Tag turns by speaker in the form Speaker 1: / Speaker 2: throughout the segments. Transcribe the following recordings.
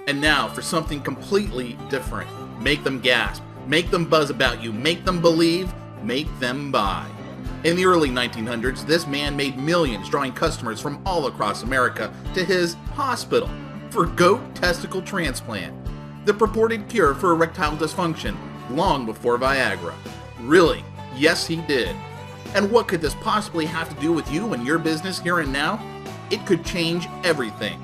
Speaker 1: And now for something completely different. Make them gasp, make them buzz about you, make them believe, make them buy. In the early 1900s, this man made millions drawing customers from all across America to his hospital for goat testicle transplant, the purported cure for erectile dysfunction, long before Viagra. Really? Yes, he did. And what could this possibly have to do with you and your business here and now? It could change everything.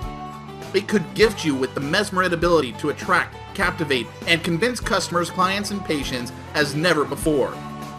Speaker 1: It could gift you with the mesmerate ability to attract, captivate, and convince customers, clients, and patients as never before.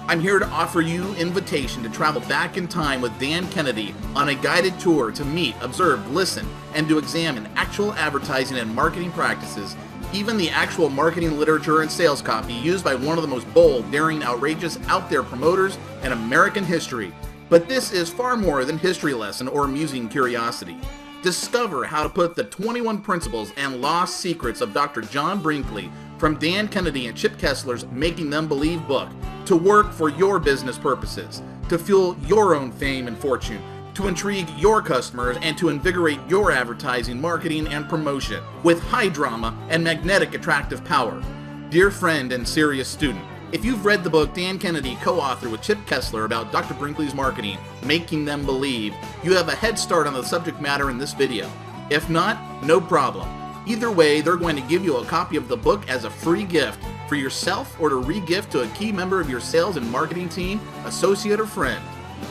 Speaker 1: I'm here to offer you invitation to travel back in time with Dan Kennedy on a guided tour to meet, observe, listen, and to examine actual advertising and marketing practices, even the actual marketing literature and sales copy used by one of the most bold, daring, outrageous, out there promoters in American history. But this is far more than history lesson or amusing curiosity. Discover how to put the 21 principles and lost secrets of Dr. John Brinkley from Dan Kennedy and Chip Kessler's Making Them Believe book to work for your business purposes, to fuel your own fame and fortune, to intrigue your customers, and to invigorate your advertising, marketing, and promotion with high drama and magnetic attractive power. Dear friend and serious student, if you've read the book Dan Kennedy co-authored with Chip Kessler about Dr. Brinkley's marketing, Making Them Believe, you have a head start on the subject matter in this video. If not, no problem. Either way, they're going to give you a copy of the book as a free gift for yourself or to re-gift to a key member of your sales and marketing team, associate, or friend.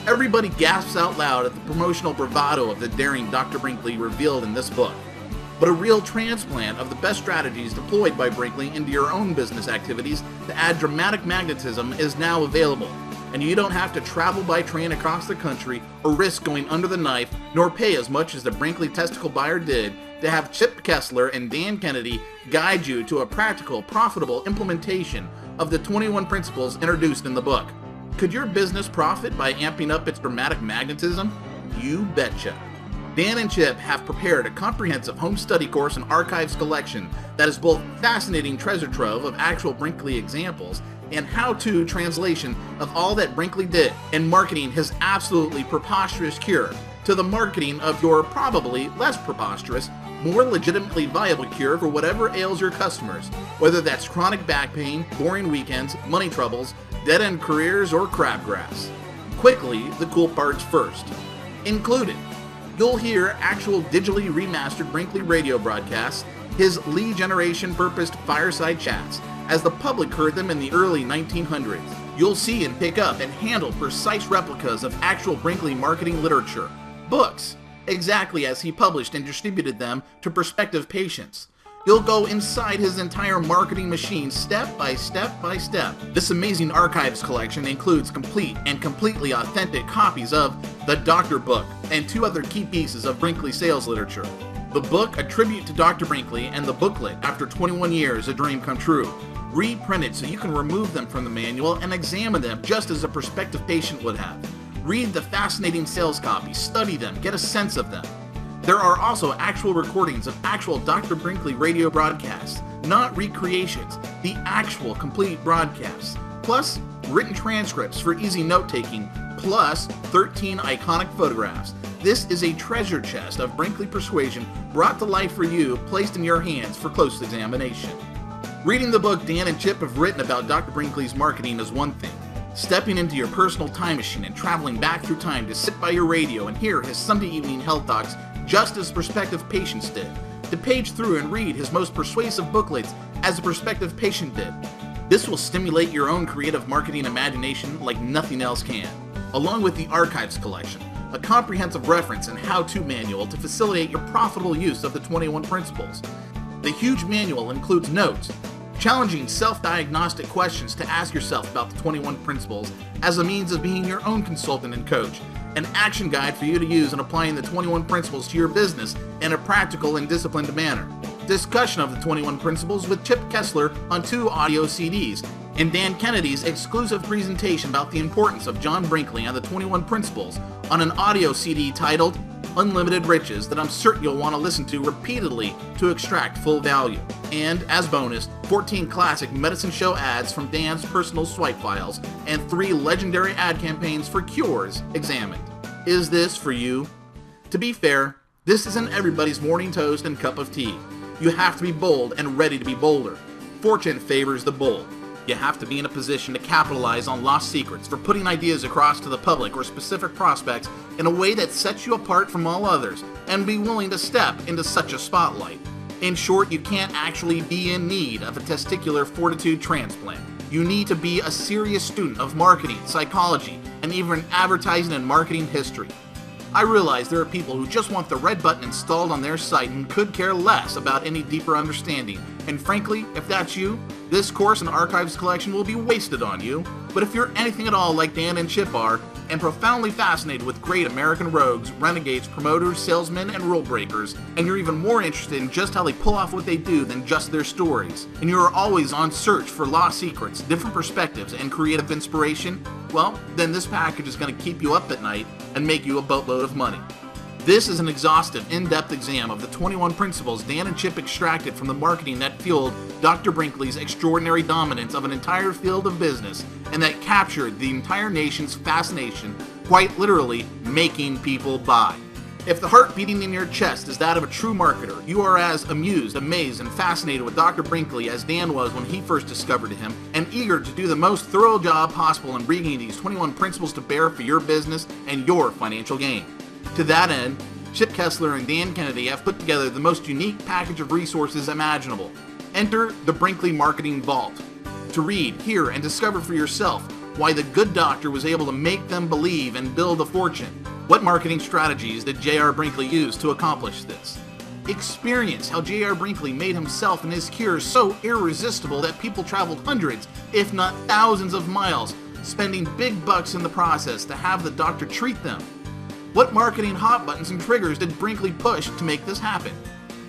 Speaker 1: Everybody gasps out loud at the promotional bravado of the daring Dr. Brinkley revealed in this book. But a real transplant of the best strategies deployed by Brinkley into your own business activities to add dramatic magnetism is now available. And you don't have to travel by train across the country or risk going under the knife, nor pay as much as the Brinkley testicle buyer did to have Chip Kessler and Dan Kennedy guide you to a practical, profitable implementation of the 21 principles introduced in the book. Could your business profit by amping up its dramatic magnetism? You betcha. Dan and Chip have prepared a comprehensive home study course and archives collection that is both fascinating treasure trove of actual Brinkley examples and how-to translation of all that Brinkley did in marketing his absolutely preposterous cure to the marketing of your probably less preposterous, more legitimately viable cure for whatever ails your customers, whether that's chronic back pain, boring weekends, money troubles, dead-end careers, or crabgrass. Quickly, the cool parts first. Included, you'll hear actual digitally remastered Brinkley radio broadcasts, his lead generation purposed fireside chats, as the public heard them in the early 1900s. You'll see and pick up and handle precise replicas of actual Brinkley marketing literature, books, exactly as he published and distributed them to prospective patients. You'll go inside his entire marketing machine step by step by step. This amazing archives collection includes complete and completely authentic copies of the Doctor Book and 2 other key pieces of Brinkley sales literature. The book, a tribute to Dr. Brinkley, and the booklet, After 21 Years, A Dream Come True, reprinted so you can remove them from the manual and examine them just as a prospective patient would have. Read the fascinating sales copy, study them, get a sense of them. There are also actual recordings of actual Dr. Brinkley radio broadcasts, not recreations, the actual complete broadcasts, plus written transcripts for easy note-taking, plus 13 iconic photographs. This is a treasure chest of Brinkley persuasion brought to life for you, placed in your hands for close examination. Reading the book Dan and Chip have written about Dr. Brinkley's marketing is one thing. Stepping into your personal time machine and traveling back through time to sit by your radio and hear his Sunday evening health talks just as prospective patients did, to page through and read his most persuasive booklets as a prospective patient did. This will stimulate your own creative marketing imagination like nothing else can, along with the archives collection, a comprehensive reference and how-to manual to facilitate your profitable use of the 21 principles. The huge manual includes notes, challenging self-diagnostic questions to ask yourself about the 21 principles as a means of being your own consultant and coach, an action guide for you to use in applying the 21 principles to your business in a practical and disciplined manner, discussion of the 21 principles with Chip Kessler on 2 audio CDs, and Dan Kennedy's exclusive presentation about the importance of John Brinkley and the 21 principles on an audio CD titled Unlimited Riches that I'm certain you'll want to listen to repeatedly to extract full value. And, as bonus, 14 classic medicine show ads from Dan's personal swipe files and 3 legendary ad campaigns for cures examined. Is this for you? To be fair, this isn't everybody's morning toast and cup of tea. You have to be bold and ready to be bolder. Fortune favors the bold. You have to be in a position to capitalize on lost secrets for putting ideas across to the public or specific prospects in a way that sets you apart from all others, and be willing to step into such a spotlight. In short, you can't actually be in need of a testicular fortitude transplant. You need to be a serious student of marketing, psychology, and even advertising and marketing history. I realize there are people who just want the red button installed on their site and could care less about any deeper understanding. And frankly, if that's you, this course and archives collection will be wasted on you. But if you're anything at all like Dan and Chip are, and profoundly fascinated with great American rogues, renegades, promoters, salesmen, and rule breakers, and you're even more interested in just how they pull off what they do than just their stories, and you are always on search for lost secrets, different perspectives, and creative inspiration, well, then this package is going to keep you up at night and make you a boatload of money. This is an exhaustive, in-depth exam of the 21 principles Dan and Chip extracted from the marketing that fueled Dr. Brinkley's extraordinary dominance of an entire field of business and that captured the entire nation's fascination, quite literally making people buy. If the heart beating in your chest is that of a true marketer, you are as amused, amazed, and fascinated with Dr. Brinkley as Dan was when he first discovered him, and eager to do the most thorough job possible in bringing these 21 principles to bear for your business and your financial gain. To that end, Chip Kessler and Dan Kennedy have put together the most unique package of resources imaginable. Enter the Brinkley Marketing Vault to read, hear, and discover for yourself why the good doctor was able to make them believe and build a fortune. What marketing strategies did J.R. Brinkley use to accomplish this? Experience how J.R. Brinkley made himself and his cures so irresistible that people traveled hundreds, if not thousands of miles, spending big bucks in the process to have the doctor treat them. What marketing hot buttons and triggers did Brinkley push to make this happen?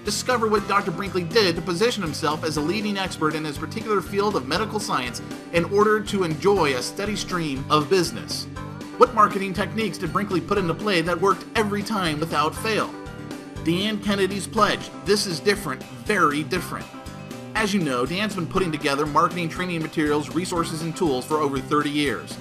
Speaker 1: Discover what Dr. Brinkley did to position himself as a leading expert in his particular field of medical science in order to enjoy a steady stream of business. What marketing techniques did Brinkley put into play that worked every time without fail? Dan Kennedy's pledge: this is different, very different. As you know, Dan's been putting together marketing training materials, resources, and tools for over 30 years.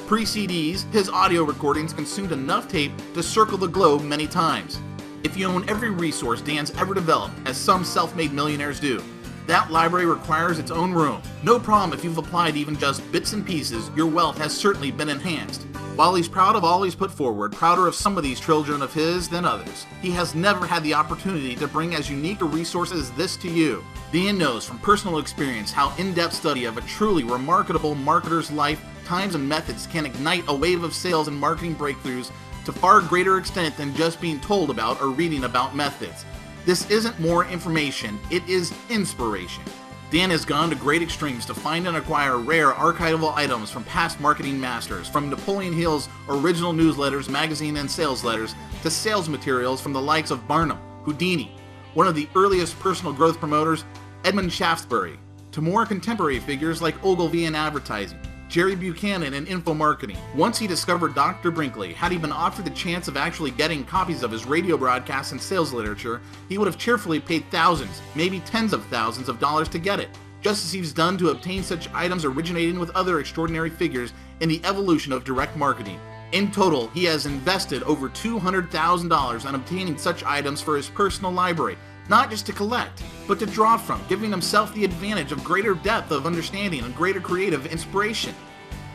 Speaker 1: Pre-CDs, his audio recordings consumed enough tape to circle the globe many times. If you own every resource Dan's ever developed, as some self-made millionaires do, that library requires its own room. No problem if you've applied even just bits and pieces, your wealth has certainly been enhanced. While he's proud of all he's put forward, prouder of some of these children of his than others, he has never had the opportunity to bring as unique a resource as this to you. Dan knows from personal experience how in-depth study of a truly remarkable marketer's life, times, and methods can ignite a wave of sales and marketing breakthroughs to far greater extent than just being told about or reading about methods. This isn't more information, it is inspiration. Dan has gone to great extremes to find and acquire rare archival items from past marketing masters, from Napoleon Hill's original newsletters, magazine, and sales letters, to sales materials from the likes of Barnum, Houdini, one of the earliest personal growth promoters, Edmund Shaftesbury, to more contemporary figures like Ogilvy in advertising, Jerry Buchanan in info marketing. Once he discovered Dr. Brinkley, had he been offered the chance of actually getting copies of his radio broadcasts and sales literature, he would have cheerfully paid thousands, maybe tens of thousands of dollars to get it, just as he's done to obtain such items originating with other extraordinary figures in the evolution of direct marketing. In total, he has invested over $200,000 on obtaining such items for his personal library, not just to collect, but to draw from, giving himself the advantage of greater depth of understanding and greater creative inspiration.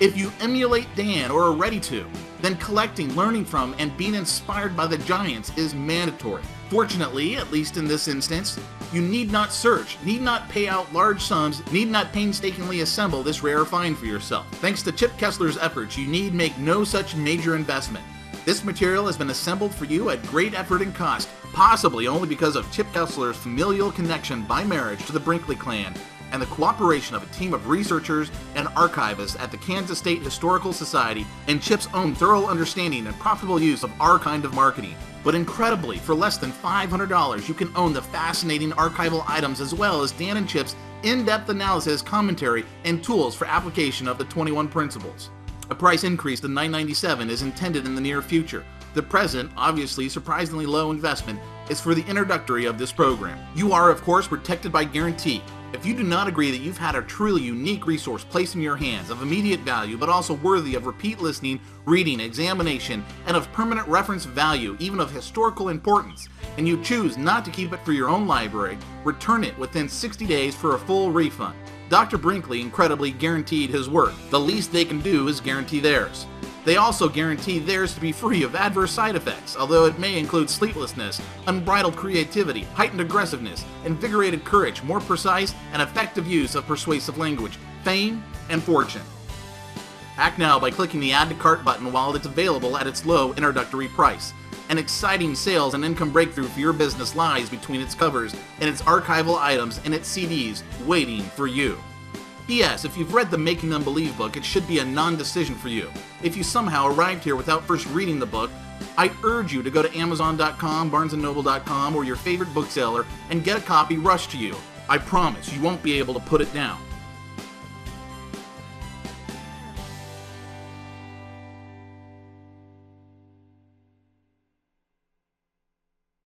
Speaker 1: If you emulate Dan or are ready to, then collecting, learning from, and being inspired by the giants is mandatory. Fortunately, at least in this instance, you need not search, need not pay out large sums, need not painstakingly assemble this rare find for yourself. Thanks to Chip Kessler's efforts, you need make no such major investment. This material has been assembled for you at great effort and cost, possibly only because of Chip Kessler's familial connection by marriage to the Brinkley clan and the cooperation of a team of researchers and archivists at the Kansas State Historical Society and Chip's own thorough understanding and profitable use of our kind of marketing. But incredibly, for less than $500, you can own the fascinating archival items as well as Dan and Chip's in-depth analysis, commentary, and tools for application of the 21 principles. A price increase to $9.97 is intended in the near future. The present, obviously surprisingly low investment, is for the introductory of this program. You are, of course, protected by guarantee. If you do not agree that you've had a truly unique resource placed in your hands of immediate value, but also worthy of repeat listening, reading, examination, and of permanent reference value, even of historical importance, and you choose not to keep it for your own library, return it within 60 days for a full refund. Dr. Brinkley incredibly guaranteed his work. The least they can do is guarantee theirs. They also guarantee theirs to be free of adverse side effects, although it may include sleeplessness, unbridled creativity, heightened aggressiveness, invigorated courage, more precise and effective use of persuasive language, fame, and fortune. Act now by clicking the Add to Cart button while it's available at its low introductory price. An exciting sales and income breakthrough for your business lies between its covers and its archival items and its CDs waiting for you. P.S. If you've read the Making Them Believe book, it should be a non-decision for you. If you somehow arrived here without first reading the book, I urge you to go to Amazon.com, BarnesandNoble.com, or your favorite bookseller and get a copy rushed to you. I promise you won't be able to put it down.